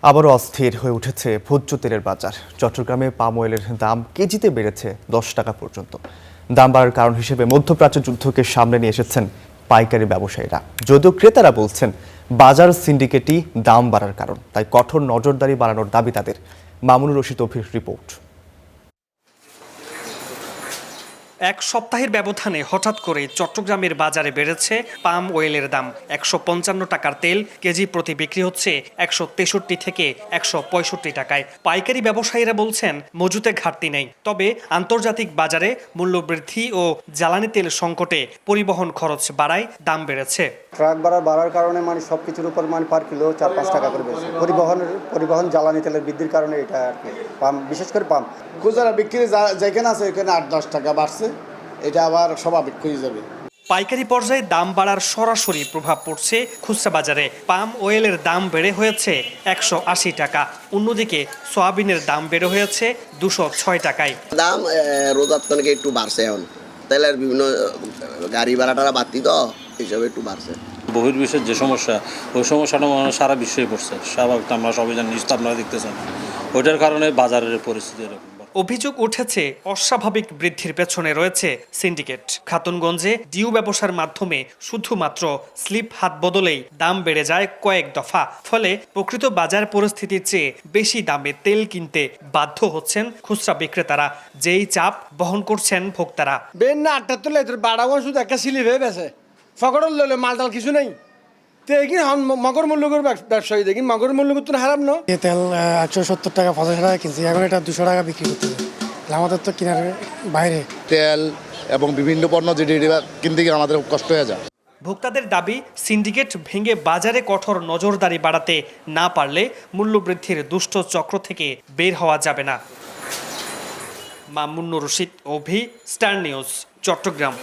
আবারও অস্থির হয়ে উঠেছে ভোজ্য তেলের বাজার। চট্টগ্রামে পাম অয়েলের দাম কেজিতে বেড়েছে 10 টাকা পর্যন্ত। দাম বাড়ার কারণ হিসেবে মধ্যপ্রাচ্য যুদ্ধকে সামনে নিয়ে এসেছেন পাইকারি ব্যবসায়ীরা। যদিও ক্রেতারা বলছেন বাজার সিন্ডিকেটই দাম বাড়ার কারণ, তাই কঠোর নজরদারি বাড়ানোর দাবি তাদের। মামুনুর রশিদ অভির রিপোর্ট। এক সপ্তাহের ব্যবধানে হঠাৎ করে চট্টগ্রামের বাজারে বেড়েছে পাম অয়েলের দাম। 155 টাকার তেল কেজি প্রতি বিক্রি হচ্ছে 163 থেকে 165 টাকায়। পাইকারি ব্যবসায়ীরা বলছেন মজুতে ঘাটতি নেই, তবে আন্তর্জাতিক বাজারে মূল্যবৃদ্ধি ও জ্বালানি তেল সংকটে পরিবহন খরচ বাড়ায় দাম বেড়েছে। ট্রাক ভাড়া বাড়ার কারণে সবকিছুর উপর পার কিলো 4-5 টাকা করে বেড়েছে। পরিবহন জ্বালানি তেলের বৃদ্ধির কারণে এটা আর কি। বিশেষ করে পাম্প খুচরা বিক্রি যেখানে আছে এখানে 8-10 টাকা বাড়ছে, এটা আবার স্বাভাবিক হয়ে যাবে। পাইকারি পর্যায়ে দাম বাড়ার সরাসরি প্রভাব পড়ছে খুচরা বাজারে। পাম অয়েলের দাম বেড়ে হয়েছে 180 টাকা, অন্যদিকে সয়াবিনের দাম বেড়ে হয়েছে 206 টাকায়। দাম রোজার থেকে একটু বাড়ছে, এখন তেলের বিভিন্ন গাড়ি ভাড়াটা বাড়তি তো হিসাবে একটু বাড়ছে। বহির্বিশ্বের যে সমস্যা, ওই সমস্যাটা সারা বিশ্বেই পড়ছে। স্বাভাবিক, আমরা সবাই জানি, নিশ্চিত আপনারা দেখতেছেন, ওইটার কারণে বাজারের পরিস্থিতি এরকম। অভিযোগ উঠেছে অস্বাভাবিক বৃদ্ধির পেছনে রয়েছে সিন্ডিকেট। খাতুনগঞ্জে ডিউ ব্যবসার মাধ্যমে শুধুমাত্র স্লিপ হাত বদলেই দাম বেড়ে যায় কয়েক দফা। ফলে প্রকৃত বাজার পরিস্থিতির চেয়ে বেশি দামে তেল কিনতে বাধ্য হচ্ছেন খুচরা বিক্রেতারা, যেই চাপ বহন করছেন ভোক্তারা। বেন না 78 তোর বাড়াবো শুধু একটা সিলিপ হয়ে গেছে, ফকড়ল লইলে মালটাল কিছু নেই। মগর মূল্যকর ব্যবসায়ী দেখি মগর মূল্যকর তো হারাম না। তেল 170 টাকা 50 টাকা কিনছি, এখন এটা 200 টাকা বিক্রি করতেছে। আমাদের তো কেনার বাইরে তেল এবং বিভিন্ন পণ্য যেটি কিনতে গিয়ে আমাদের কষ্ট হয়ে যায়। ভোক্তাদের দাবি, সিন্ডিকেট ভেঙে বাজারে কঠোর নজরদারি বাড়াতে না পারলে মূল্যবৃদ্ধির দুষ্ট চক্র থেকে বের হওয়া যাবে না। মামুনুর রশিদ অভি, স্টার নিউজ, চট্টগ্রাম।